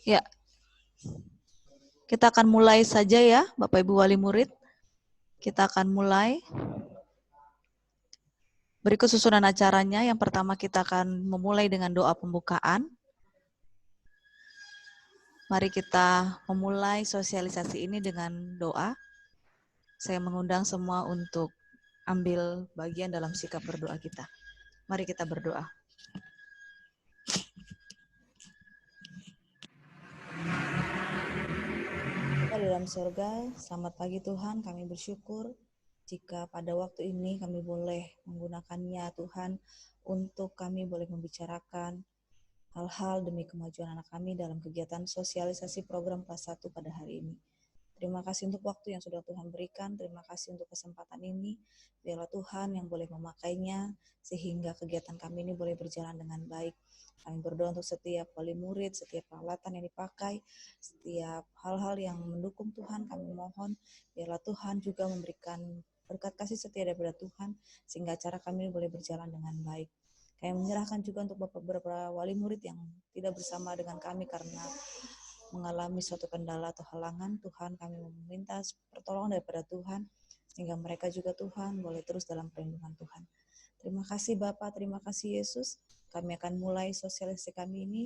Ya, kita akan mulai saja ya, Bapak Ibu Wali Murid. Kita akan mulai. Berikut susunan acaranya. Yang pertama kita akan memulai dengan doa pembukaan. Mari kita memulai sosialisasi ini dengan doa. Saya mengundang semua untuk ambil bagian dalam sikap berdoa kita. Mari kita berdoa. Bapa dalam surga, selamat pagi Tuhan, kami bersyukur jika pada waktu ini kami boleh menggunakannya Tuhan untuk kami boleh membicarakan hal-hal demi kemajuan anak kami dalam kegiatan sosialisasi program kelas 1 pada hari ini. Terima kasih untuk waktu yang sudah Tuhan berikan, terima kasih untuk kesempatan ini. Biarlah Tuhan yang boleh memakainya sehingga kegiatan kami ini boleh berjalan dengan baik. Kami berdoa untuk setiap wali murid, setiap peralatan yang dipakai, setiap hal-hal yang mendukung Tuhan, kami mohon biarlah Tuhan juga memberikan berkat kasih setia daripada Tuhan sehingga acara kami ini boleh berjalan dengan baik. Kami menyerahkan juga untuk beberapa wali murid yang tidak bersama dengan kami karena mengalami suatu kendala atau halangan. Tuhan, kami meminta pertolongan daripada Tuhan sehingga mereka juga Tuhan boleh terus dalam perlindungan Tuhan. Terima kasih Bapa, terima kasih Yesus. Kami akan mulai sosialisasi kami ini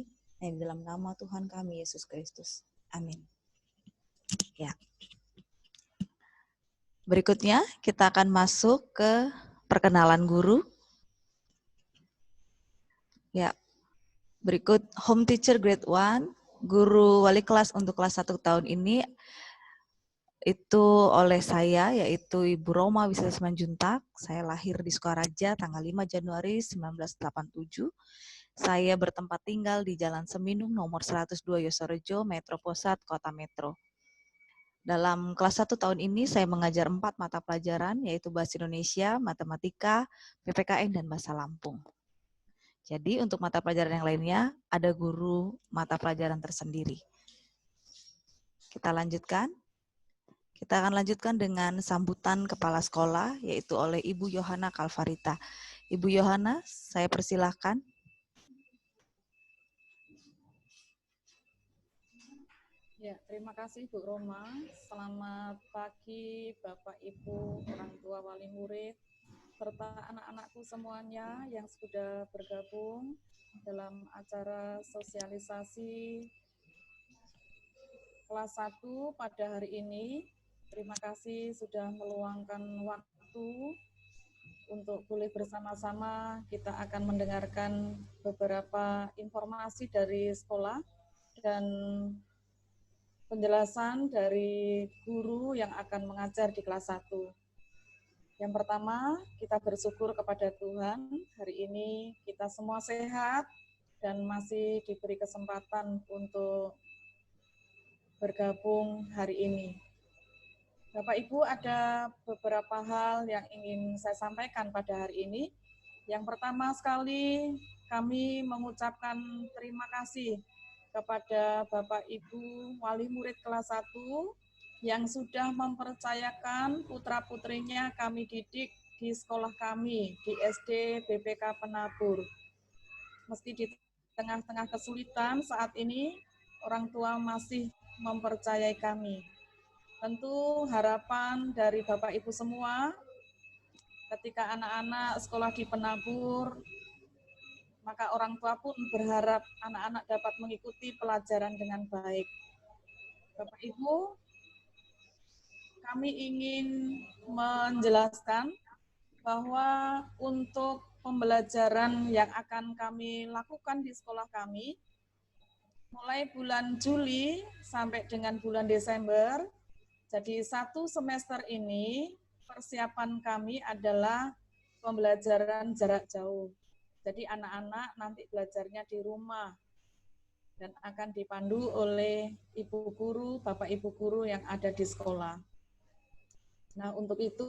dalam nama Tuhan kami Yesus Kristus. Amin. Ya. Berikutnya kita akan masuk ke perkenalan guru. Ya. Berikut home teacher grade 1, guru wali kelas untuk kelas 1 tahun ini itu oleh saya, yaitu Ibu Roma Wisata Simanjuntak. Saya lahir di Sukaraja tanggal 5 Januari 1987. Saya bertempat tinggal di Jalan Seminung nomor 102 Yosorejo, Metro Pusat, Kota Metro. Dalam kelas 1 tahun ini saya mengajar 4 mata pelajaran, yaitu Bahasa Indonesia, Matematika, PPKN, dan Bahasa Lampung. Jadi untuk mata pelajaran yang lainnya, ada guru mata pelajaran tersendiri. Kita lanjutkan. Kita akan lanjutkan dengan sambutan kepala sekolah, yaitu oleh Ibu Yohana Kalvarita. Ibu Yohana, saya persilahkan. Ya, terima kasih Bu Roma. Selamat pagi Bapak Ibu, orang tua wali murid, serta anak-anakku semuanya yang sudah bergabung dalam acara sosialisasi kelas 1 pada hari ini. Terima kasih sudah meluangkan waktu untuk boleh bersama-sama kita akan mendengarkan beberapa informasi dari sekolah dan penjelasan dari guru yang akan mengajar di kelas 1. Yang pertama, kita bersyukur kepada Tuhan, hari ini kita semua sehat dan masih diberi kesempatan untuk bergabung hari ini. Bapak Ibu, ada beberapa hal yang ingin saya sampaikan pada hari ini. Yang pertama sekali, kami mengucapkan terima kasih kepada Bapak Ibu wali murid kelas 1 yang sudah mempercayakan putra-putrinya kami didik di sekolah kami, di SD BPK Penabur. Meski di tengah-tengah kesulitan saat ini, orang tua masih mempercayai kami. Tentu harapan dari Bapak Ibu semua, ketika anak-anak sekolah di Penabur, maka orang tua pun berharap anak-anak dapat mengikuti pelajaran dengan baik. Bapak Ibu, kami ingin menjelaskan bahwa untuk pembelajaran yang akan kami lakukan di sekolah kami, mulai bulan Juli sampai dengan bulan Desember, jadi 1 semester ini persiapan kami adalah pembelajaran jarak jauh. Jadi anak-anak nanti belajarnya di rumah dan akan dipandu oleh ibu guru, bapak ibu guru yang ada di sekolah. Nah, untuk itu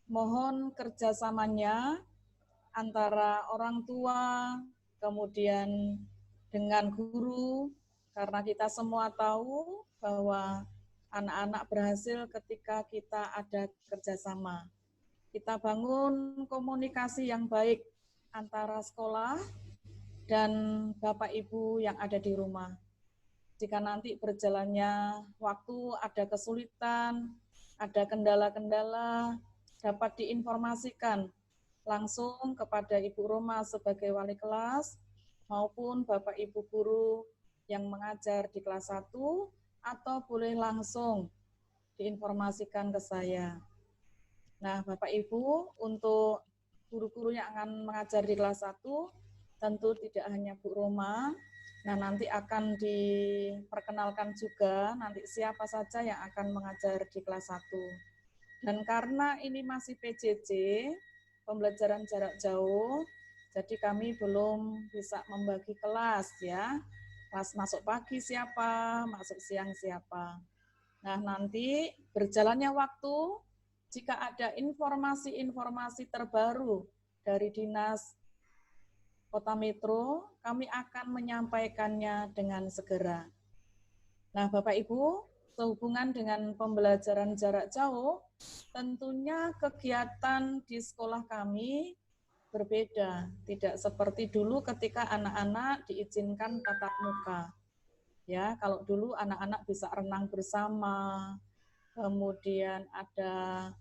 mohon kerjasamanya antara orang tua, kemudian dengan guru, karena kita semua tahu bahwa anak-anak berhasil ketika kita ada kerjasama. Kita bangun komunikasi yang baik antara sekolah dan Bapak Ibu yang ada di rumah. jika nanti berjalannya waktu ada kesulitan, ada kendala-kendala, dapat diinformasikan langsung kepada Ibu Roma sebagai wali kelas maupun Bapak Ibu guru yang mengajar di kelas 1 atau boleh langsung diinformasikan ke saya. Nah, Bapak Ibu, untuk guru-guru yang akan mengajar di kelas 1 tentu tidak hanya Bu Roma. Nah, nanti akan diperkenalkan juga nanti siapa saja yang akan mengajar di kelas 1. Dan karena ini masih PJJ, pembelajaran jarak jauh, jadi kami belum bisa membagi kelas ya. Kelas masuk pagi siapa, masuk siang siapa. Nah, nanti berjalannya waktu, jika ada informasi-informasi terbaru dari Dinas Kota Metro, kami akan menyampaikannya dengan segera. Nah, Bapak Ibu, sehubungan dengan pembelajaran jarak jauh, tentunya kegiatan di sekolah kami berbeda. Tidak seperti dulu ketika anak-anak diizinkan tatap muka. Ya, kalau dulu anak-anak bisa renang bersama, kemudian ada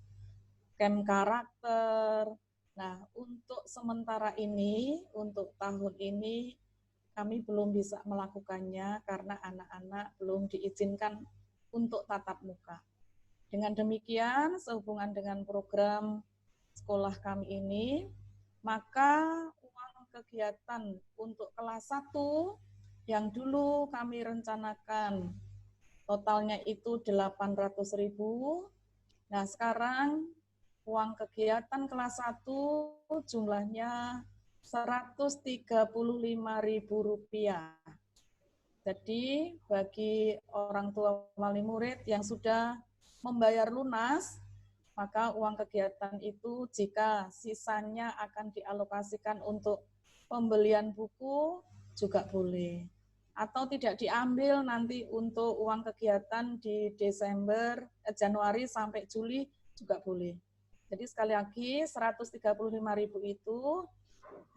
camp karakter. Nah, untuk sementara ini, untuk tahun ini, kami belum bisa melakukannya karena anak-anak belum diizinkan untuk tatap muka. Dengan demikian, sehubungan dengan program sekolah kami ini, maka uang kegiatan untuk kelas 1 yang dulu kami rencanakan totalnya itu 800.000. Nah, sekarang uang kegiatan kelas 1 jumlahnya Rp135.000. Jadi bagi orang tua wali murid yang sudah membayar lunas, maka uang kegiatan itu jika sisanya akan dialokasikan untuk pembelian buku juga boleh. Atau tidak diambil nanti untuk uang kegiatan di Januari sampai Juli juga boleh. Jadi sekali lagi 135.000 itu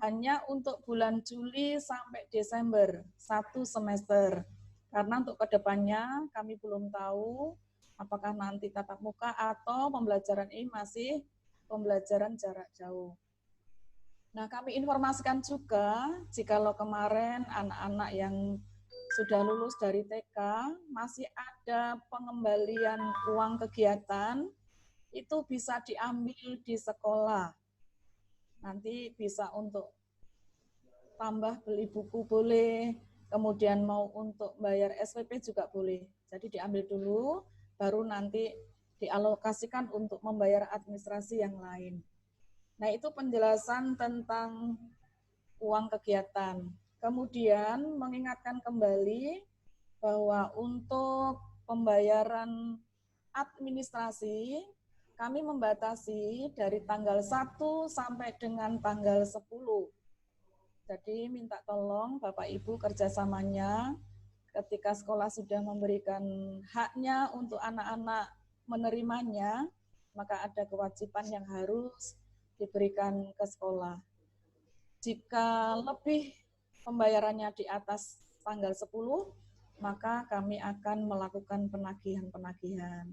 hanya untuk bulan Juli sampai Desember, 1 semester. Karena untuk kedepannya kami belum tahu apakah nanti tatap muka atau pembelajaran ini masih pembelajaran jarak jauh. Nah, kami informasikan juga, jikalau kemarin anak-anak yang sudah lulus dari TK, masih ada pengembalian uang kegiatan, itu bisa diambil di sekolah. Nanti bisa untuk tambah beli buku boleh, kemudian mau untuk bayar SPP juga boleh. Jadi diambil dulu, baru nanti dialokasikan untuk membayar administrasi yang lain. Nah, itu penjelasan tentang uang kegiatan. Kemudian mengingatkan kembali bahwa untuk pembayaran administrasi, kami membatasi dari tanggal 1 sampai dengan tanggal 10. Jadi minta tolong Bapak Ibu kerjasamanya ketika sekolah sudah memberikan haknya untuk anak-anak menerimanya, maka ada kewajiban yang harus diberikan ke sekolah. Jika lebih pembayarannya di atas tanggal 10, maka kami akan melakukan penagihan-penagihan.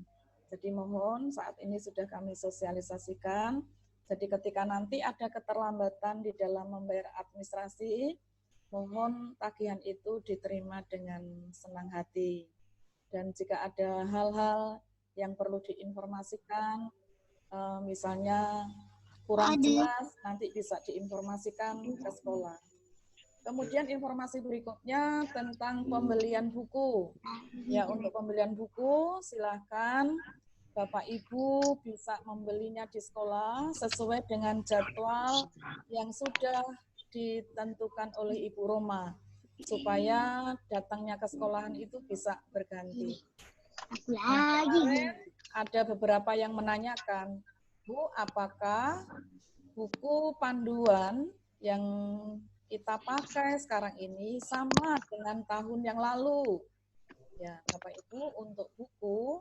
Jadi mohon saat ini sudah kami sosialisasikan. Jadi ketika nanti ada keterlambatan di dalam membayar administrasi, mohon tagihan itu diterima dengan senang hati. Dan jika ada hal-hal yang perlu diinformasikan, misalnya kurang jelas, nanti bisa diinformasikan ke sekolah. Kemudian informasi berikutnya tentang pembelian buku. Ya, untuk pembelian buku silakan Bapak Ibu bisa membelinya di sekolah sesuai dengan jadwal yang sudah ditentukan oleh Ibu Roma, supaya datangnya ke sekolahan itu bisa berganti. Nah, kemarin ada beberapa yang menanyakan, Bu, apakah buku panduan yang kita pakai sekarang ini sama dengan tahun yang lalu? Ya, Bapak Ibu, untuk buku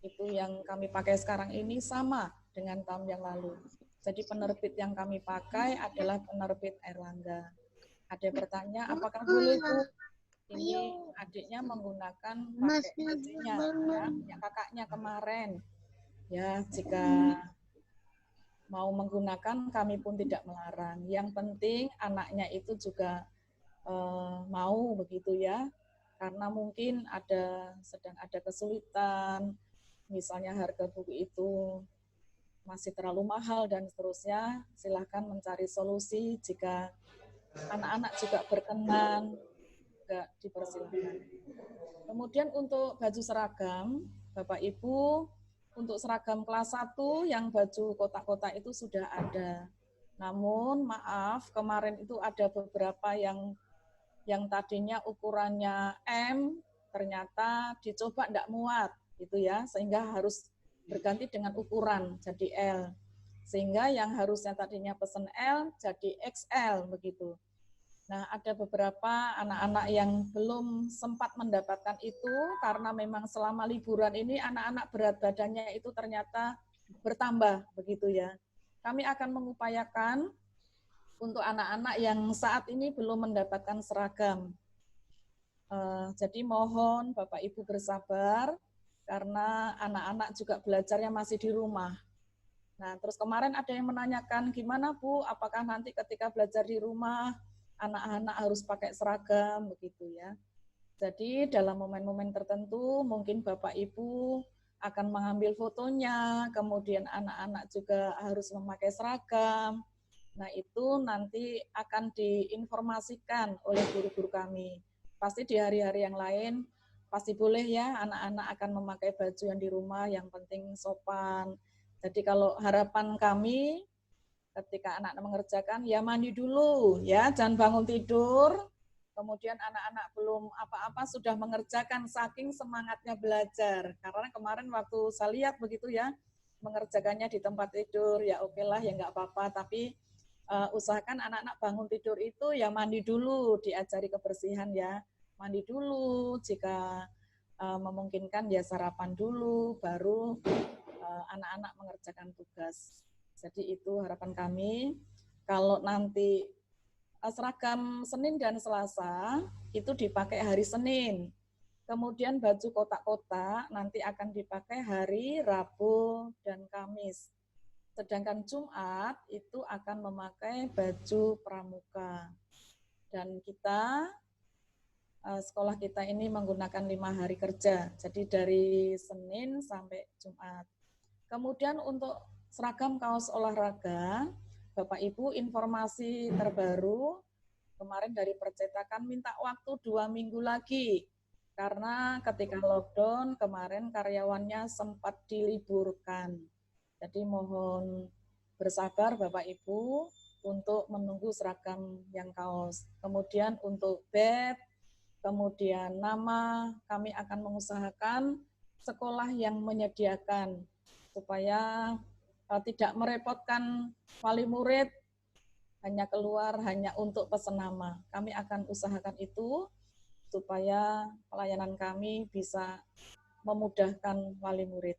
itu yang kami pakai sekarang ini sama dengan tahun yang lalu. Jadi penerbit yang kami pakai adalah penerbit Airlangga. Ada yang bertanya, apakah boleh Bu? Ini adiknya menggunakan pakai bajunya, ya, punya kakaknya kemarin. Ya, jika mau menggunakan kami pun tidak melarang. Yang penting anaknya itu juga mau begitu ya, karena mungkin sedang ada kesulitan, misalnya harga buku itu masih terlalu mahal dan seterusnya. Silahkan mencari solusi. Jika anak-anak juga berkenan, juga dipersilakan. Kemudian untuk baju seragam, Bapak Ibu, untuk seragam kelas 1 yang baju kotak-kotak itu sudah ada. Namun maaf, kemarin itu ada beberapa yang tadinya ukurannya M, ternyata dicoba tidak muat, gitu ya, sehingga harus berganti dengan ukuran jadi L. Sehingga yang harusnya tadinya pesan L jadi XL begitu. Nah, ada beberapa anak-anak yang belum sempat mendapatkan itu karena memang selama liburan ini anak-anak berat badannya itu ternyata bertambah begitu ya. Kami akan mengupayakan untuk anak-anak yang saat ini belum mendapatkan seragam. Jadi mohon Bapak Ibu bersabar karena anak-anak juga belajarnya masih di rumah. Nah, terus kemarin ada yang menanyakan, gimana Bu, apakah nanti ketika belajar di rumah anak-anak harus pakai seragam begitu ya. Jadi dalam momen-momen tertentu mungkin Bapak Ibu akan mengambil fotonya, kemudian anak-anak juga harus memakai seragam. Nah, itu nanti akan diinformasikan oleh guru-guru kami. Pasti di hari-hari yang lain pasti boleh ya anak-anak akan memakai baju yang di rumah, yang penting sopan. Jadi kalau harapan kami ketika anak-anak mengerjakan, ya mandi dulu, ya jangan bangun tidur, kemudian anak-anak belum apa-apa sudah mengerjakan saking semangatnya belajar. Karena kemarin waktu saya lihat begitu ya, mengerjakannya di tempat tidur, ya oke lah, ya nggak apa-apa, tapi usahakan anak-anak bangun tidur itu ya mandi dulu, diajari kebersihan ya, mandi dulu, jika memungkinkan ya sarapan dulu, baru anak-anak mengerjakan tugas. Jadi itu harapan kami, kalau nanti seragam Senin dan Selasa itu dipakai hari Senin. Kemudian baju kotak-kotak nanti akan dipakai hari Rabu dan Kamis. Sedangkan Jumat itu akan memakai baju pramuka. Dan kita, sekolah kita ini menggunakan 5 hari kerja. Jadi dari Senin sampai Jumat. Kemudian untuk seragam kaos olahraga, Bapak Ibu informasi terbaru kemarin dari percetakan minta waktu 2 minggu lagi. Karena ketika lockdown kemarin karyawannya sempat diliburkan. Jadi mohon bersabar Bapak Ibu untuk menunggu seragam yang kaos. Kemudian untuk bed, kemudian nama, kami akan mengusahakan sekolah yang menyediakan supaya tidak merepotkan wali murid hanya keluar hanya untuk pesan nama. Kami akan usahakan itu supaya pelayanan kami bisa memudahkan wali murid.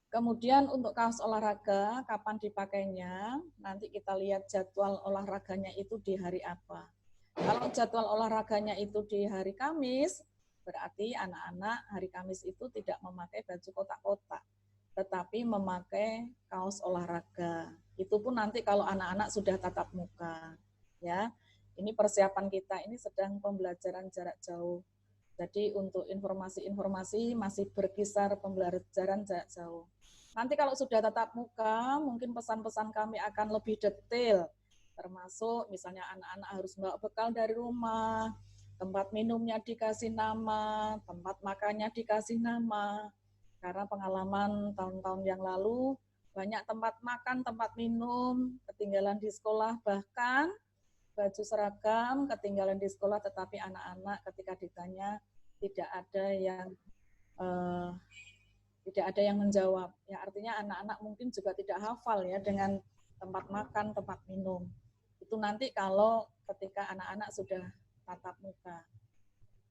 Kemudian untuk kaos olahraga, kapan dipakainya, nanti kita lihat jadwal olahraganya itu di hari apa. Kalau jadwal olahraganya itu di hari Kamis, berarti anak-anak hari Kamis itu tidak memakai baju kotak-kotak, tetapi memakai kaos olahraga. Itu pun nanti kalau anak-anak sudah tatap muka. Ya, ini persiapan kita ini sedang pembelajaran jarak jauh. Jadi untuk informasi-informasi masih berkisar pembelajaran jarak jauh. Nanti kalau sudah tatap muka, mungkin pesan-pesan kami akan lebih detail, termasuk misalnya anak-anak harus membawa bekal dari rumah, tempat minumnya dikasih nama, tempat makannya dikasih nama. Karena pengalaman tahun-tahun yang lalu, banyak tempat makan, tempat minum, ketinggalan di sekolah, bahkan baju seragam ketinggalan di sekolah, tetapi anak-anak ketika ditanya tidak ada yang menjawab. Ya artinya anak-anak mungkin juga tidak hafal ya dengan tempat makan, tempat minum. Itu nanti kalau ketika anak-anak sudah tatap muka.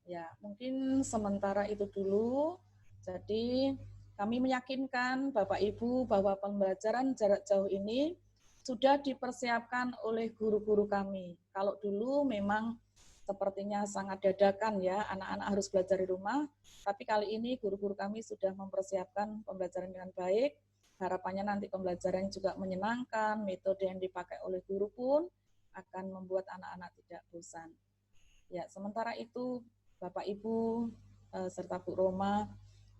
Ya, mungkin sementara itu dulu. Jadi kami meyakinkan Bapak Ibu bahwa pembelajaran jarak jauh ini sudah dipersiapkan oleh guru-guru kami. Kalau dulu memang sepertinya sangat dadakan ya, anak-anak harus belajar di rumah, tapi kali ini guru-guru kami sudah mempersiapkan pembelajaran dengan baik. Harapannya nanti pembelajaran juga menyenangkan, metode yang dipakai oleh guru pun akan membuat anak-anak tidak bosan. Ya, sementara itu Bapak Ibu serta Bu Roma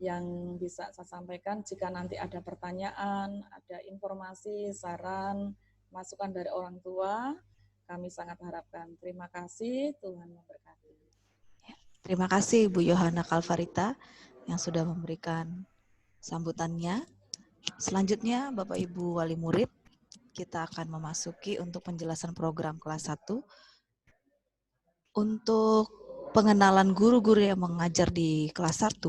yang bisa saya sampaikan, jika nanti ada pertanyaan, ada informasi, saran, masukan dari orang tua, kami sangat harapkan. Terima kasih, Tuhan memberkati. Terima kasih Bu Yohana Kalvarita yang sudah memberikan sambutannya. Selanjutnya Bapak Ibu Wali Murid, kita akan memasuki untuk penjelasan program kelas 1. Untuk pengenalan guru-guru yang mengajar di kelas 1,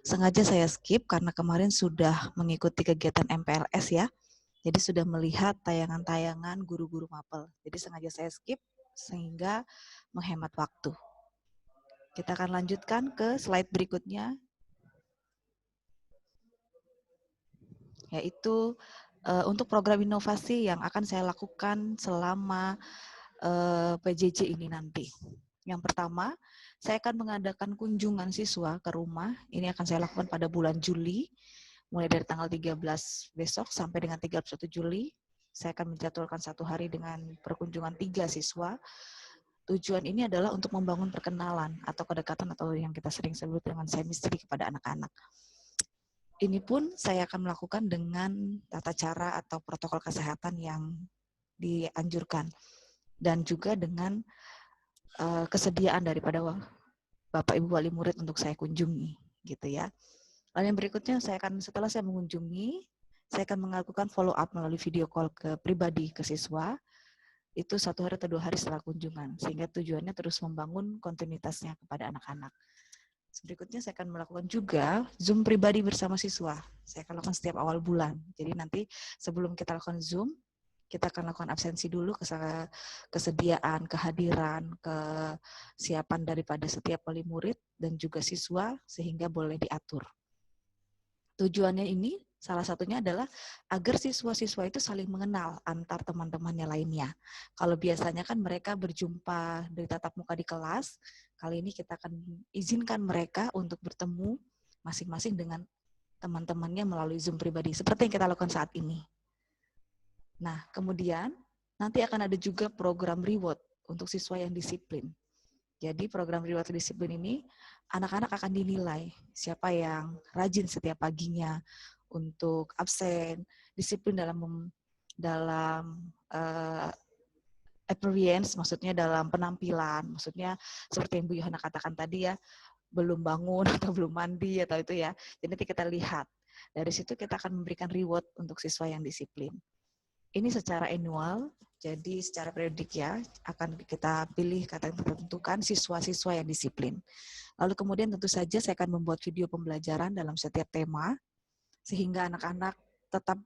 sengaja saya skip karena kemarin sudah mengikuti kegiatan MPLS ya. Jadi sudah melihat tayangan-tayangan guru-guru mapel. Jadi sengaja saya skip sehingga menghemat waktu. Kita akan lanjutkan ke slide berikutnya, yaitu untuk program inovasi yang akan saya lakukan selama PJJ ini nanti. Yang pertama, saya akan mengadakan kunjungan siswa ke rumah. Ini akan saya lakukan pada bulan Juli, mulai dari tanggal 13 besok sampai dengan 31 Juli. Saya akan menjadwalkan 1 hari dengan perkunjungan 3 siswa. Tujuan ini adalah untuk membangun perkenalan atau kedekatan atau yang kita sering sebut dengan chemistry kepada anak-anak. Ini pun saya akan melakukan dengan tata cara atau protokol kesehatan yang dianjurkan dan juga dengan kesediaan daripada Bapak Ibu Wali Murid untuk saya kunjungi, gitu ya. Lalu yang berikutnya setelah saya mengunjungi, saya akan melakukan follow up melalui video call ke pribadi ke siswa. Itu 1 hari atau 2 hari setelah kunjungan, sehingga tujuannya terus membangun kontinuitasnya kepada anak-anak. Berikutnya saya akan melakukan juga Zoom pribadi bersama siswa. Saya akan lakukan setiap awal bulan. Jadi nanti sebelum kita lakukan Zoom, kita akan lakukan absensi dulu, kesediaan, kehadiran, kesiapan daripada setiap wali murid dan juga siswa sehingga boleh diatur. Tujuannya ini salah satunya adalah agar siswa-siswa itu saling mengenal antar teman-temannya lainnya. Kalau biasanya kan mereka berjumpa dari tatap muka di kelas, kali ini kita akan izinkan mereka untuk bertemu masing-masing dengan teman-temannya melalui Zoom pribadi, seperti yang kita lakukan saat ini. Nah, kemudian nanti akan ada juga program reward untuk siswa yang disiplin. Jadi program reward disiplin ini, anak-anak akan dinilai siapa yang rajin setiap paginya untuk absen, disiplin dalam appearance, maksudnya dalam penampilan, maksudnya seperti yang Bu Yohana katakan tadi ya, belum bangun atau belum mandi atau itu ya. Jadi nanti kita lihat, dari situ kita akan memberikan reward untuk siswa yang disiplin. Ini secara annual, jadi secara periodik ya, akan kita pilih kata yang tertentukan siswa-siswa yang disiplin. Lalu kemudian tentu saja saya akan membuat video pembelajaran dalam setiap tema, sehingga anak-anak tetap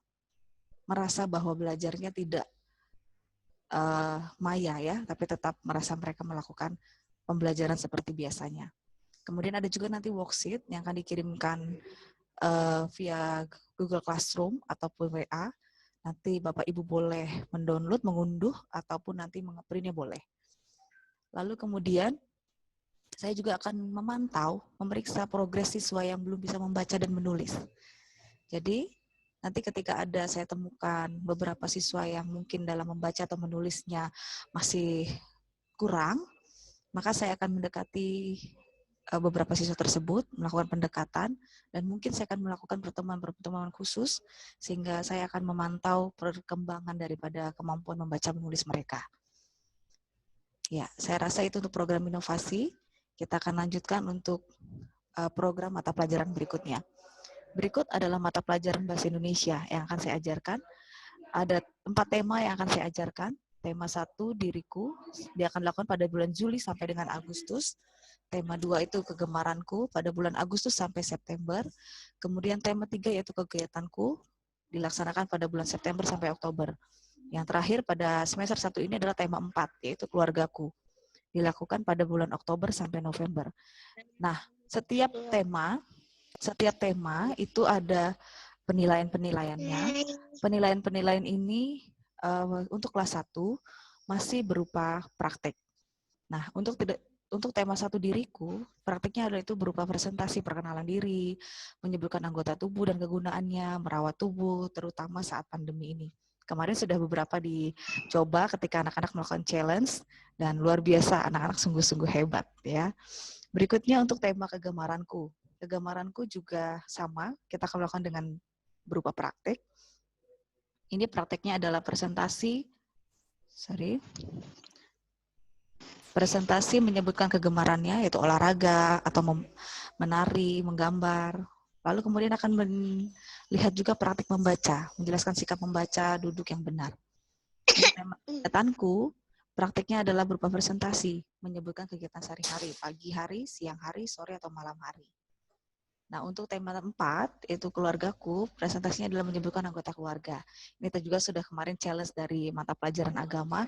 merasa bahwa belajarnya tidak maya ya, tapi tetap merasa mereka melakukan pembelajaran seperti biasanya. Kemudian ada juga nanti worksheet yang akan dikirimkan via Google Classroom ataupun WA. Nanti Bapak Ibu boleh mendownload, mengunduh, ataupun nanti mengeprintnya boleh. Lalu kemudian saya juga akan memantau, memeriksa progres siswa yang belum bisa membaca dan menulis. Jadi nanti ketika ada saya temukan beberapa siswa yang mungkin dalam membaca atau menulisnya masih kurang, maka saya akan mendekati beberapa siswa tersebut, melakukan pendekatan, dan mungkin saya akan melakukan pertemuan-pertemuan khusus, sehingga saya akan memantau perkembangan daripada kemampuan membaca menulis mereka. Ya, saya rasa itu untuk program inovasi. Kita akan lanjutkan untuk program mata pelajaran berikutnya. Berikut adalah mata pelajaran Bahasa Indonesia yang akan saya ajarkan. Ada 4 tema yang akan saya ajarkan. Tema 1, diriku, dia akan dilakukan pada bulan Juli sampai dengan Agustus. Tema 2 itu kegemaranku pada bulan Agustus sampai September. Kemudian tema 3 yaitu kegiatanku, dilaksanakan pada bulan September sampai Oktober. Yang terakhir pada semester 1 ini adalah tema 4, yaitu keluargaku. Dilakukan pada bulan Oktober sampai November. Nah, setiap tema itu ada penilaian-penilaiannya. Penilaian-penilaian ini untuk kelas 1 masih berupa praktek. Nah, untuk tema satu diriku, praktiknya adalah itu berupa presentasi perkenalan diri, menyebutkan anggota tubuh dan kegunaannya, merawat tubuh, terutama saat pandemi ini. Kemarin sudah beberapa dicoba ketika anak-anak melakukan challenge, dan luar biasa, anak-anak sungguh-sungguh hebat ya. Berikutnya untuk tema kegemaranku. Kegemaranku juga sama, kita akan melakukan dengan berupa praktik. Ini praktiknya adalah presentasi menyebutkan kegemarannya, yaitu olahraga, atau menari, menggambar. Lalu kemudian akan melihat juga praktik membaca, menjelaskan sikap membaca, duduk yang benar. Tema kegiatanku, praktiknya adalah berupa presentasi, menyebutkan kegiatan sehari-hari, pagi hari, siang hari, sore, atau malam hari. Nah, untuk tema 4, yaitu keluargaku, presentasinya adalah menyebutkan anggota keluarga. Ini juga sudah kemarin challenge dari mata pelajaran agama.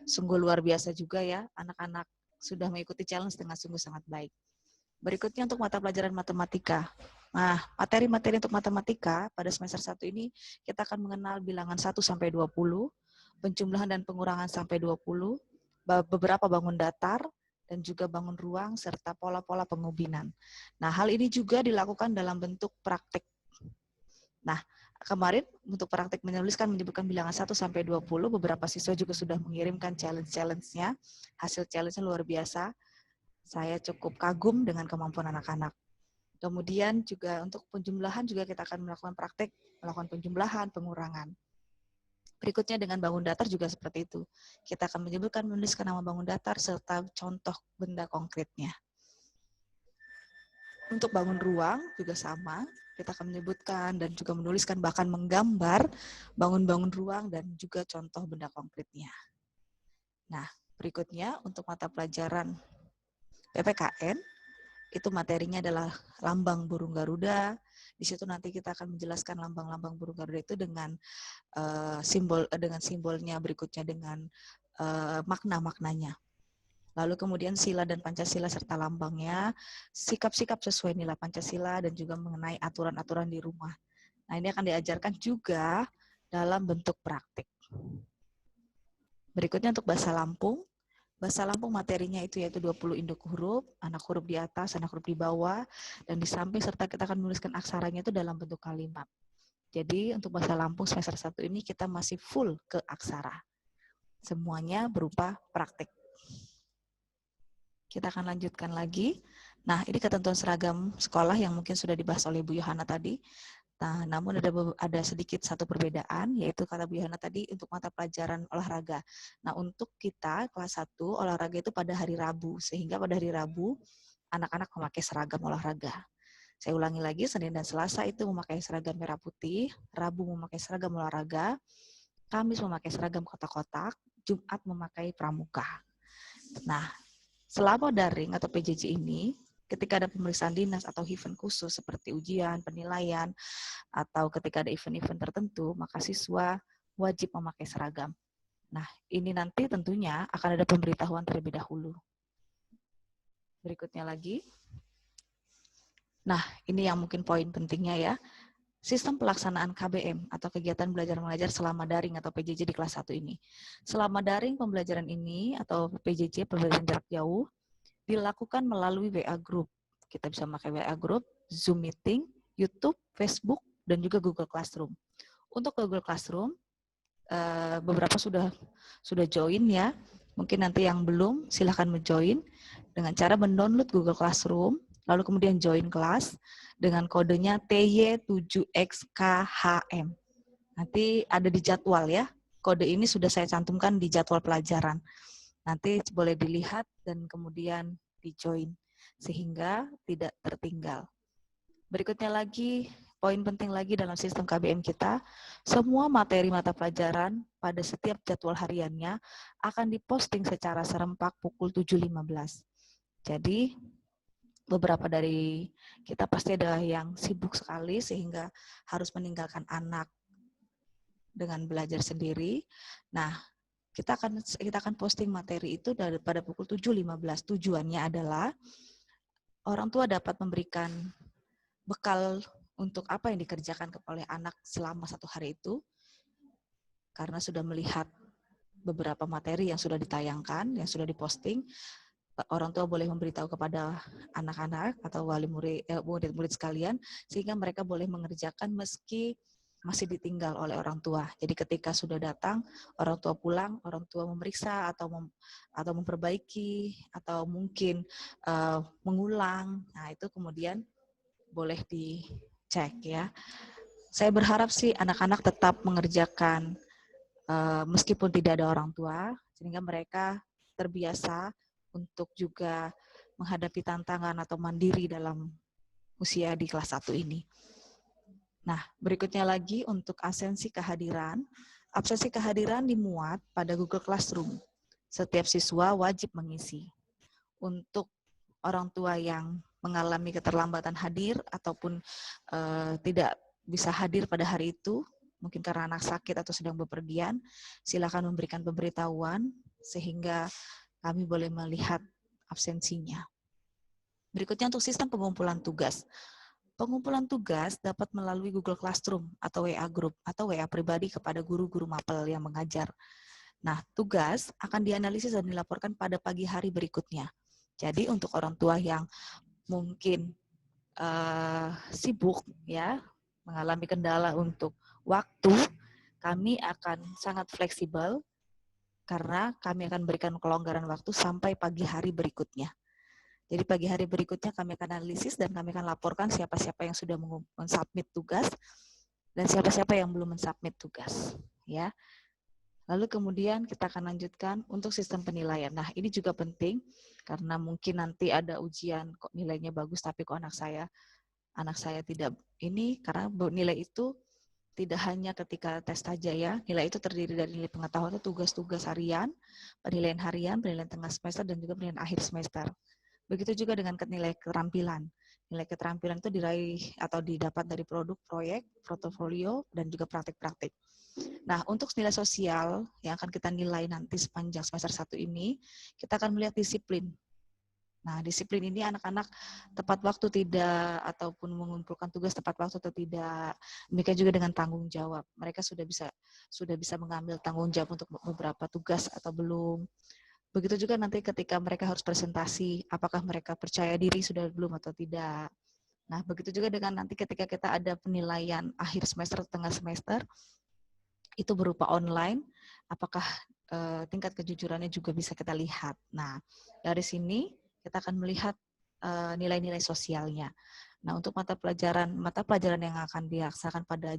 Sungguh luar biasa juga ya, anak-anak sudah mengikuti challenge dengan sungguh sangat baik. Berikutnya untuk mata pelajaran matematika. Nah, materi-materi untuk matematika pada semester 1 ini kita akan mengenal bilangan 1 sampai 20, penjumlahan dan pengurangan sampai 20, beberapa bangun datar, dan juga bangun ruang, serta pola-pola pengubinan. Nah, hal ini juga dilakukan dalam bentuk praktik. Nah, kemarin untuk praktik menyebutkan bilangan 1 sampai 20, beberapa siswa juga sudah mengirimkan challenge-nya. Hasil challenge-nya luar biasa. Saya cukup kagum dengan kemampuan anak-anak. Kemudian juga untuk penjumlahan juga kita akan melakukan praktik, melakukan penjumlahan, pengurangan. Berikutnya dengan bangun datar juga seperti itu. Kita akan menuliskan nama bangun datar serta contoh benda konkretnya. Untuk bangun ruang juga sama, kita akan menyebutkan dan juga menuliskan, bahkan menggambar bangun-bangun ruang dan juga contoh benda konkretnya. Nah, berikutnya untuk mata pelajaran PPKN, itu materinya adalah lambang burung Garuda. Di situ nanti kita akan menjelaskan lambang-lambang burung Garuda itu dengan simbolnya, berikutnya dengan makna-maknanya. Lalu kemudian sila dan Pancasila serta lambangnya, sikap-sikap sesuai nilai Pancasila, dan juga mengenai aturan-aturan di rumah. Nah, ini akan diajarkan juga dalam bentuk praktik. Berikutnya untuk bahasa Lampung. Bahasa Lampung materinya itu yaitu 20 induk huruf, anak huruf di atas, anak huruf di bawah, dan di samping, serta kita akan menuliskan aksaranya itu dalam bentuk kalimat. Jadi untuk bahasa Lampung semester 1 ini kita masih full ke aksara. Semuanya berupa praktik. Kita akan lanjutkan lagi. Nah, ini ketentuan seragam sekolah yang mungkin sudah dibahas oleh Bu Yohana tadi. Nah, namun ada sedikit satu perbedaan, yaitu kata Bu Yohana tadi untuk mata pelajaran olahraga. Nah, untuk kita kelas 1 olahraga itu pada hari Rabu, sehingga pada hari Rabu anak-anak memakai seragam olahraga. Saya ulangi lagi, Senin dan Selasa itu memakai seragam merah putih, Rabu memakai seragam olahraga, Kamis memakai seragam kotak-kotak, Jumat memakai pramuka. Nah, selama daring atau PJJ ini, ketika ada pemeriksaan dinas atau event khusus seperti ujian, penilaian, atau ketika ada event-event tertentu, maka siswa wajib memakai seragam. Nah, ini nanti tentunya akan ada pemberitahuan terlebih dahulu. Berikutnya lagi. Nah, ini yang mungkin poin pentingnya ya. Sistem pelaksanaan KBM atau kegiatan belajar mengajar selama daring atau PJJ di kelas 1 ini. Selama daring pembelajaran ini atau PJJ, pembelajaran jarak jauh, dilakukan melalui WA Group. Kita bisa memakai WA Group, Zoom Meeting, YouTube, Facebook, dan juga Google Classroom. Untuk Google Classroom, beberapa sudah join ya. Mungkin nanti yang belum, silahkan menjoin dengan cara mendownload Google Classroom, lalu kemudian join kelas dengan kodenya TY7XKHM. Nanti ada di jadwal ya. Kode ini sudah saya cantumkan di jadwal pelajaran. Nanti boleh dilihat dan kemudian di-join sehingga tidak tertinggal. Berikutnya lagi, poin penting lagi dalam sistem KBM kita, semua materi mata pelajaran pada setiap jadwal hariannya akan diposting secara serempak pukul 7.15. Jadi, beberapa dari kita pasti ada yang sibuk sekali sehingga harus meninggalkan anak dengan belajar sendiri. Nah, kita akan posting materi itu pada pukul 7.15. Tujuannya adalah orang tua dapat memberikan bekal untuk apa yang dikerjakan oleh anak selama 1 hari itu, karena sudah melihat beberapa materi yang sudah ditayangkan, yang sudah diposting. orang tua boleh memberitahu kepada anak-anak atau wali murid-murid sekalian, sehingga mereka boleh mengerjakan meski masih ditinggal oleh orang tua. Jadi ketika sudah datang, orang tua pulang, orang tua memeriksa atau memperbaiki atau mungkin mengulang. Nah, itu kemudian boleh dicek ya. Saya berharap sih anak-anak tetap mengerjakan meskipun tidak ada orang tua, sehingga mereka terbiasa untuk juga menghadapi tantangan atau mandiri dalam usia di kelas 1 ini. Nah, berikutnya lagi untuk absensi kehadiran. Absensi kehadiran dimuat pada Google Classroom. Setiap siswa wajib mengisi. Untuk orang tua yang mengalami keterlambatan hadir ataupun tidak bisa hadir pada hari itu, mungkin karena anak sakit atau sedang bepergian, silakan memberikan pemberitahuan sehingga kami boleh melihat absensinya. Berikutnya untuk sistem pengumpulan tugas. Pengumpulan tugas dapat melalui Google Classroom atau WA Group atau WA pribadi kepada guru-guru mapel yang mengajar. Nah, tugas akan dianalisis dan dilaporkan pada pagi hari berikutnya. Jadi untuk orang tua yang mungkin sibuk ya, mengalami kendala untuk waktu, kami akan sangat fleksibel karena kami akan berikan kelonggaran waktu sampai pagi hari berikutnya. Jadi pagi hari berikutnya kami akan analisis dan kami akan laporkan siapa-siapa yang sudah mensubmit tugas dan siapa-siapa yang belum mensubmit tugas, ya. Lalu kemudian kita akan lanjutkan untuk sistem penilaian. Nah, ini juga penting karena mungkin nanti ada ujian kok nilainya bagus tapi kok anak saya tidak ini, karena nilai itu tidak hanya ketika tes saja ya. Nilai itu terdiri dari nilai pengetahuan, tugas-tugas harian, penilaian harian, penilaian tengah semester dan juga penilaian akhir semester. Begitu juga dengan nilai keterampilan. Nilai keterampilan itu diraih atau didapat dari produk, proyek, portofolio, dan juga praktik-praktik. Nah, untuk nilai sosial yang akan kita nilai nanti sepanjang semester 1 ini, kita akan melihat disiplin. Nah, disiplin ini anak-anak tepat waktu tidak, ataupun mengumpulkan tugas tepat waktu atau tidak. Demikian juga dengan tanggung jawab. Mereka sudah bisa mengambil tanggung jawab untuk beberapa tugas atau belum. Begitu juga nanti ketika mereka harus presentasi, apakah mereka percaya diri sudah belum atau tidak. Nah, begitu juga dengan nanti ketika kita ada penilaian akhir semester, tengah semester, itu berupa online, apakah tingkat kejujurannya juga bisa kita lihat. Nah, dari sini kita akan melihat nilai-nilai sosialnya. Nah, untuk mata pelajaran yang akan dilaksanakan pada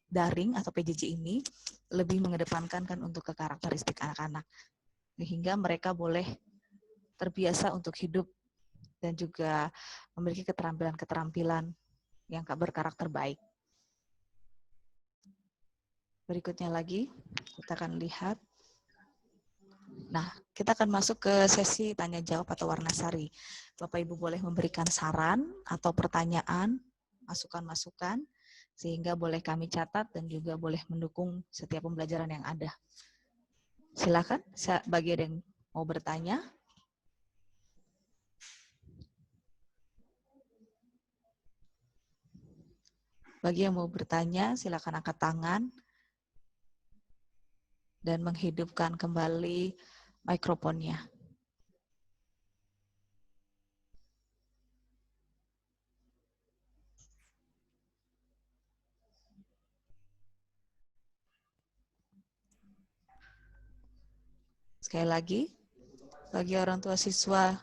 daring atau PJJ ini lebih mengedepankan kan untuk ke karakteristik anak-anak, sehingga mereka boleh terbiasa untuk hidup dan juga memiliki keterampilan-keterampilan yang berkarakter baik. Berikutnya lagi, kita akan lihat. Nah, kita akan masuk ke sesi tanya jawab atau warnasari. Bapak Ibu boleh memberikan saran atau pertanyaan, masukan-masukan, sehingga boleh kami catat dan juga boleh mendukung setiap pembelajaran yang ada. Silakan, bagi ada yang mau bertanya. Bagi yang mau bertanya, silakan angkat tangan dan menghidupkan kembali mikrofonnya. Sekali lagi, bagi orang tua siswa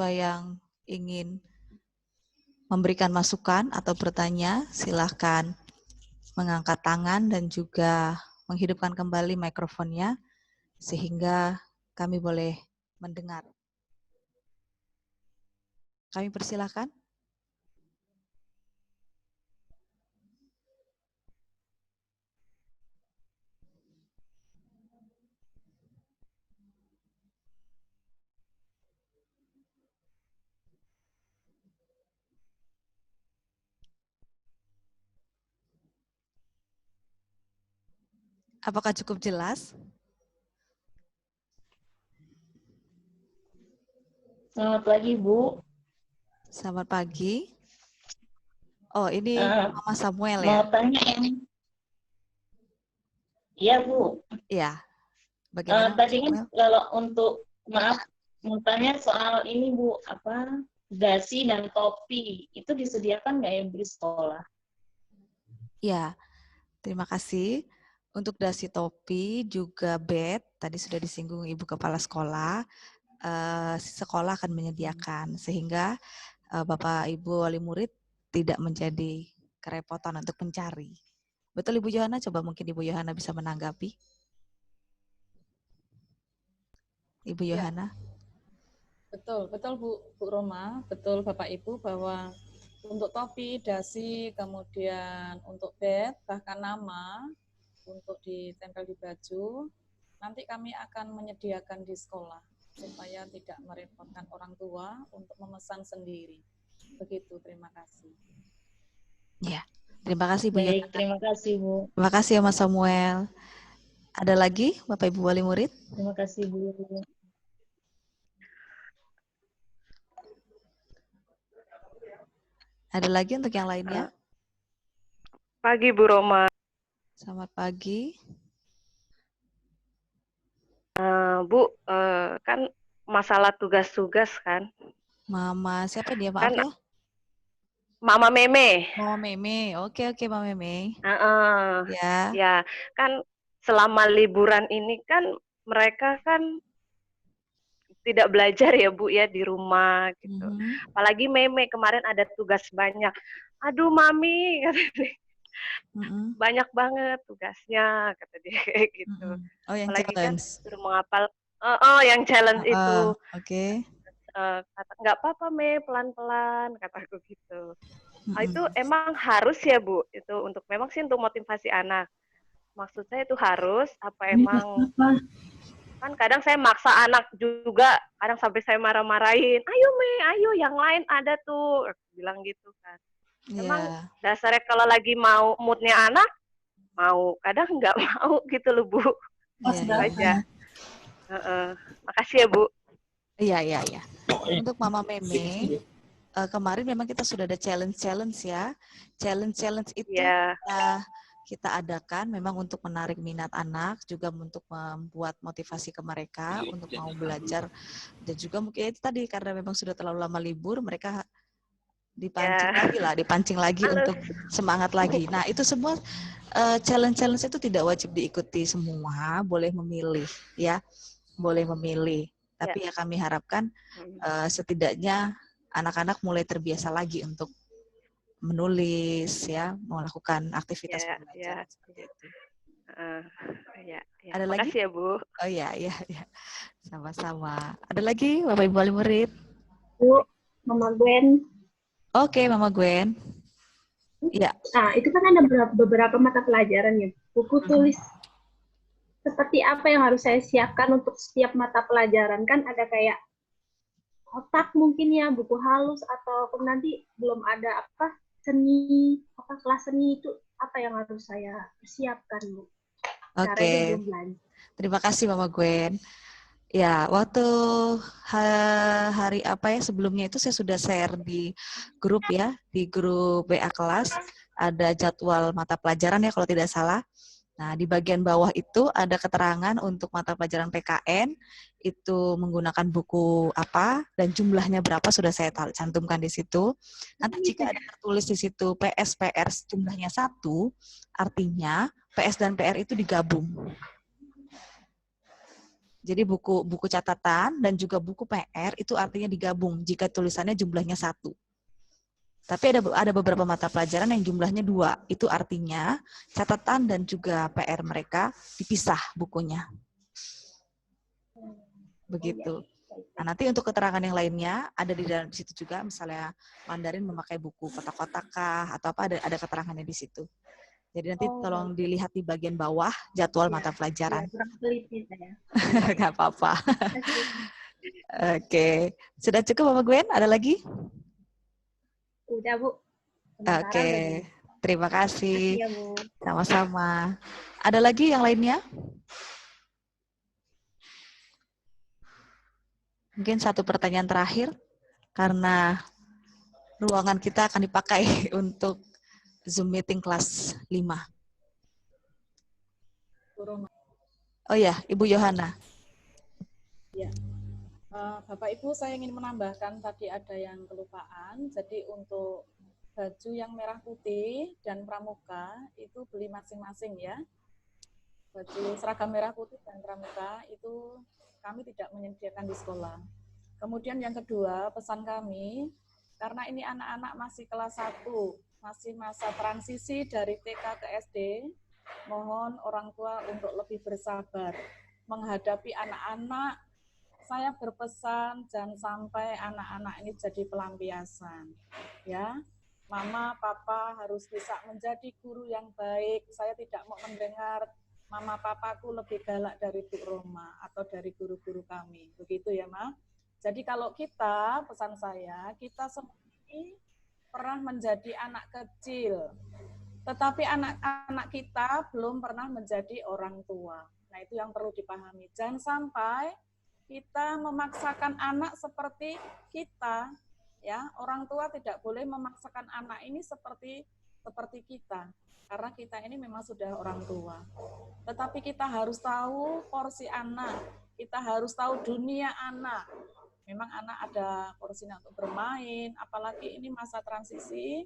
yang ingin memberikan masukan atau bertanya, silakan mengangkat tangan dan juga menghidupkan kembali mikrofonnya sehingga kami boleh mendengar. Kami persilakan. Apakah cukup jelas? Selamat pagi, Bu. Selamat pagi. Oh, ini Mama Samuel ya? Mau tanya, iya, Bu. Iya. Bagaimana, Tadi kan Samuel? kalau untuk, maaf, mau tanya soal ini Bu, apa, dasi dan topi, itu disediakan nggak ya Bu di sekolah? Ya, terima kasih. Untuk dasi topi juga bed, tadi sudah disinggung Ibu Kepala Sekolah, sekolah akan menyediakan sehingga Bapak Ibu wali murid tidak menjadi kerepotan untuk mencari. Betul Ibu Yohana? Coba mungkin Ibu Yohana bisa menanggapi. Ibu Ya, Yohana? betul, betul Bu Roma, betul Bapak Ibu bahwa untuk topi, dasi, kemudian untuk bed, bahkan nama untuk ditempel di baju, nanti kami akan menyediakan di sekolah supaya tidak merepotkan orang tua untuk memesan sendiri. Begitu, terima kasih. Ya, terima kasih Bu Baik, Yohana. terima kasih Bu. Terima kasih ya Mas Samuel. Ada lagi Bapak Ibu wali murid? Terima kasih Bu. Ada lagi untuk yang lainnya? Pagi Bu Roma. Selamat pagi. Bu, kan masalah tugas-tugas kan. Mama, siapa dia? Maaf Kan ya. Mama Meme. Mama Meme. Oke, Mama Meme. Ya. Ya, kan selama liburan ini kan mereka kan tidak belajar ya Bu ya di rumah gitu. Apalagi Meme kemarin ada tugas banyak. Aduh Mami, banyak banget tugasnya kata dia kayak gitu. Oh, yang Apalagi kan challenge. suruh menghafal yang challenge itu. Oke. Kata nggak apa-apa Me, pelan-pelan kataku gitu. Itu emang harus ya Bu, itu untuk memang sih untuk motivasi anak. Maksud saya itu harus apa emang kan kadang saya maksa anak juga, kadang sampai saya marah-marahin, ayo Me, ayo yang lain ada tuh, aku bilang gitu kan. Emang dasarnya kalau lagi mau moodnya anak mau, kadang nggak mau gitu loh Bu. Aja. Makasih ya Bu. Iya. Untuk Mama Meme, kemarin memang kita sudah ada challenge ya. Challenge itu kita adakan memang untuk menarik minat anak, juga untuk membuat motivasi ke mereka untuk mau belajar. Dan juga mungkin itu tadi karena memang sudah terlalu lama libur, mereka dipancing lagi untuk semangat lagi. Nah, itu semua challenge itu tidak wajib diikuti semua, boleh memilih ya. Boleh memilih. Tapi ya kami harapkan setidaknya anak-anak mulai terbiasa lagi untuk menulis ya, melakukan aktivitas pembelajaran seperti itu. Ada lagi? Makasih ya Bu. Oh iya. Sama-sama. Ada lagi Bapak Ibu wali murid? Bu, Mama Gwen. Oke, Mama Gwen. Iya. Nah, itu kan ada beberapa mata pelajaran ya. Buku tulis seperti apa yang harus saya siapkan untuk setiap mata pelajaran? Kan ada kayak otak mungkin ya, buku halus, atau nanti belum ada seni, kelas seni itu apa yang harus saya persiapkan, Bu? Oke. Terima kasih Mama Gwen. Ya, waktu hari sebelumnya itu saya sudah share di grup ya, di grup WA kelas, ada jadwal mata pelajaran ya kalau tidak salah. Nah, di bagian bawah itu ada keterangan untuk mata pelajaran PKN, itu menggunakan buku apa, dan jumlahnya berapa sudah saya cantumkan di situ. Nanti jika ada tertulis di situ PS, PR jumlahnya 1, artinya PS dan PR itu digabung. Jadi buku catatan dan juga buku PR itu artinya digabung jika tulisannya jumlahnya 1. Tapi ada beberapa mata pelajaran yang jumlahnya 2. Itu artinya catatan dan juga PR mereka dipisah bukunya. Begitu. Nah, nanti untuk keterangan yang lainnya ada di dalam situ juga, misalnya Mandarin memakai buku kotak-kotak kah atau apa, ada keterangannya di situ. Jadi nanti tolong dilihat di bagian bawah jadwal mata pelajaran. Kurang teliti saya. Gak apa-apa. Oke. Sudah cukup Mama Gwen? Ada lagi? Udah Bu. Oke. Terima kasih. Ya, Bu. Sama-sama. Ada lagi yang lainnya? Mungkin satu pertanyaan terakhir, karena ruangan kita akan dipakai untuk Zoom meeting kelas 5. Oh ya, Ibu Yohana. Ya, Bapak Ibu, saya ingin menambahkan tadi ada yang kelupaan. Jadi untuk baju yang merah putih dan pramuka itu beli masing-masing ya. Baju seragam merah putih dan pramuka itu kami tidak menyediakan di sekolah. Kemudian yang kedua, pesan kami, karena ini anak-anak masih kelas 1, masih masa transisi dari TK ke SD, mohon orang tua untuk lebih bersabar menghadapi anak-anak. Saya berpesan jangan sampai anak-anak ini jadi pelampiasan. Ya, Mama, Papa harus bisa menjadi guru yang baik. Saya tidak mau mendengar Mama Papaku lebih galak dari Bu Roma atau dari guru-guru kami. Begitu ya, Ma. Jadi kalau kita, pesan saya, kita semua ini pernah menjadi anak kecil. Tetapi anak-anak kita belum pernah menjadi orang tua. Nah, itu yang perlu dipahami. Jangan sampai kita memaksakan anak seperti kita, ya. Orang tua tidak boleh memaksakan anak ini seperti kita, karena kita ini memang sudah orang tua. Tetapi kita harus tahu porsi anak, kita harus tahu dunia anak. Memang anak ada porsinya untuk bermain, apalagi ini masa transisi.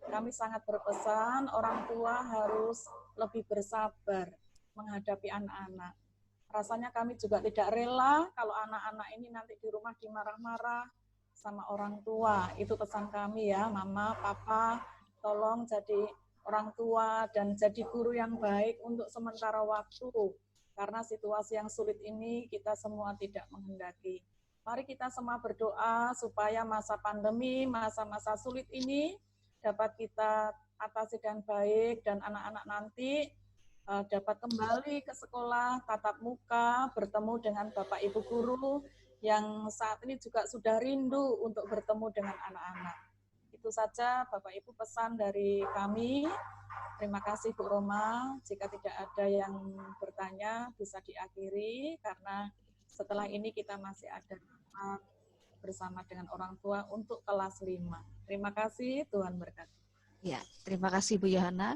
Kami sangat berpesan orang tua harus lebih bersabar menghadapi anak-anak. Rasanya kami juga tidak rela kalau anak-anak ini nanti di rumah dimarah-marah sama orang tua. Itu pesan kami ya, Mama, Papa, tolong jadi orang tua dan jadi guru yang baik untuk sementara waktu. Karena situasi yang sulit ini kita semua tidak menghendaki. Mari kita semua berdoa supaya masa pandemi, masa-masa sulit ini dapat kita atasi dengan baik dan anak-anak nanti dapat kembali ke sekolah tatap muka, bertemu dengan Bapak Ibu guru yang saat ini juga sudah rindu untuk bertemu dengan anak-anak. Itu saja Bapak Ibu pesan dari kami. Terima kasih Bu Roma. Jika tidak ada yang bertanya bisa diakhiri karena setelah ini kita masih ada bersama dengan orang tua untuk kelas 5. Terima kasih, Tuhan berkati. Ya, terima kasih Bu Yohana.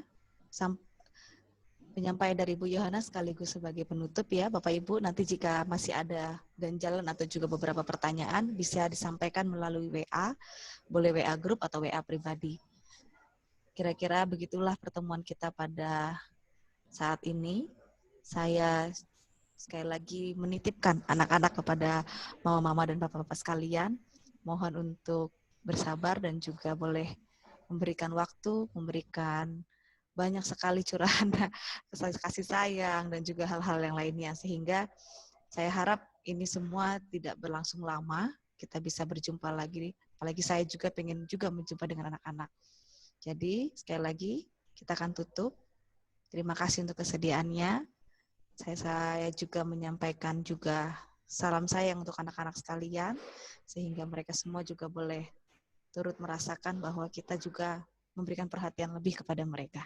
Penyampaian dari Bu Yohana sekaligus sebagai penutup ya, Bapak Ibu. Nanti jika masih ada ganjalan atau juga beberapa pertanyaan bisa disampaikan melalui WA, boleh WA grup atau WA pribadi. Kira-kira begitulah pertemuan kita pada saat ini. Saya sekali lagi menitipkan anak-anak kepada mama-mama dan bapak-bapak sekalian. Mohon untuk bersabar dan juga boleh memberikan waktu, memberikan banyak sekali curahan kasih sayang dan juga hal-hal yang lainnya, sehingga saya harap ini semua tidak berlangsung lama, kita bisa berjumpa lagi, apalagi saya juga pengen juga menjumpa dengan anak-anak. Jadi sekali lagi kita akan tutup. Terima kasih untuk kesediaannya. Saya juga menyampaikan juga salam sayang untuk anak-anak sekalian, sehingga mereka semua juga boleh turut merasakan bahwa kita juga memberikan perhatian lebih kepada mereka.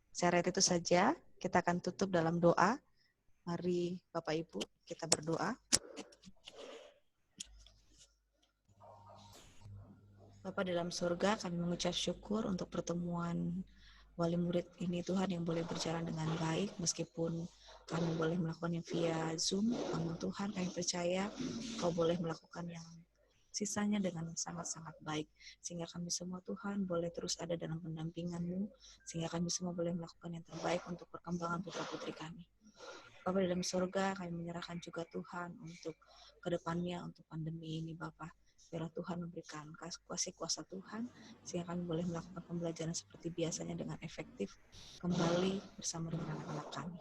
Saya rasa itu saja, kita akan tutup dalam doa. Mari Bapak Ibu, kita berdoa. Bapa dalam surga, kami mengucap syukur untuk pertemuan wali murid ini Tuhan yang boleh berjalan dengan baik, meskipun kami boleh melakukannya via Zoom. Namun Tuhan, kami percaya Kau boleh melakukan yang sisanya dengan sangat-sangat baik, sehingga kami semua Tuhan boleh terus ada dalam pendampingan-Mu, sehingga kami semua boleh melakukan yang terbaik untuk perkembangan putra-putri kami. Bapa dalam surga, kami menyerahkan juga Tuhan untuk kedepannya, untuk pandemi ini Bapa. Biarlah Tuhan memberikan kuasa Tuhan, sehingga kami boleh melakukan pembelajaran seperti biasanya dengan efektif kembali bersama dengan anak-anak kami.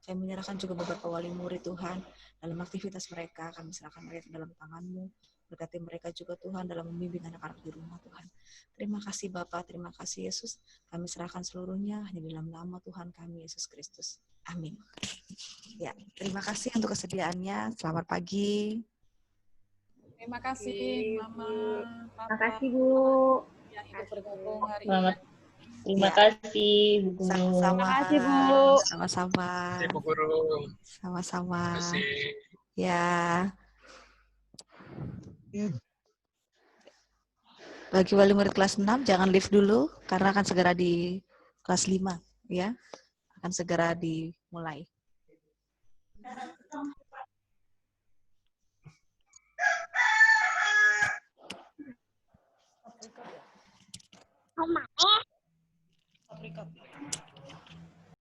Kami menyerahkan juga beberapa wali murid Tuhan dalam aktivitas mereka, kami serahkan mereka dalam tangan-Mu. Berkati mereka juga Tuhan dalam membimbing anak-anak di rumah Tuhan. Terima kasih Bapa, terima kasih Yesus. Kami serahkan seluruhnya hanya dalam nama Tuhan kami Yesus Kristus. Amin. Ya, terima kasih untuk kesediaannya. Selamat pagi. Terima kasih Mama, Papa. Terima kasih Bu. Yang ikut bergabung hari Selamat. ini. Terima Ya. kasih Bu Guru. Sama-sama. Terima kasih, Bu. Sama-sama. Ibu Guru. Sama-sama. Terima kasih. Ya. Bagi wali murid kelas 6, jangan lift dulu, karena akan segera di kelas 5, ya. Akan segera dimulai. Stop record.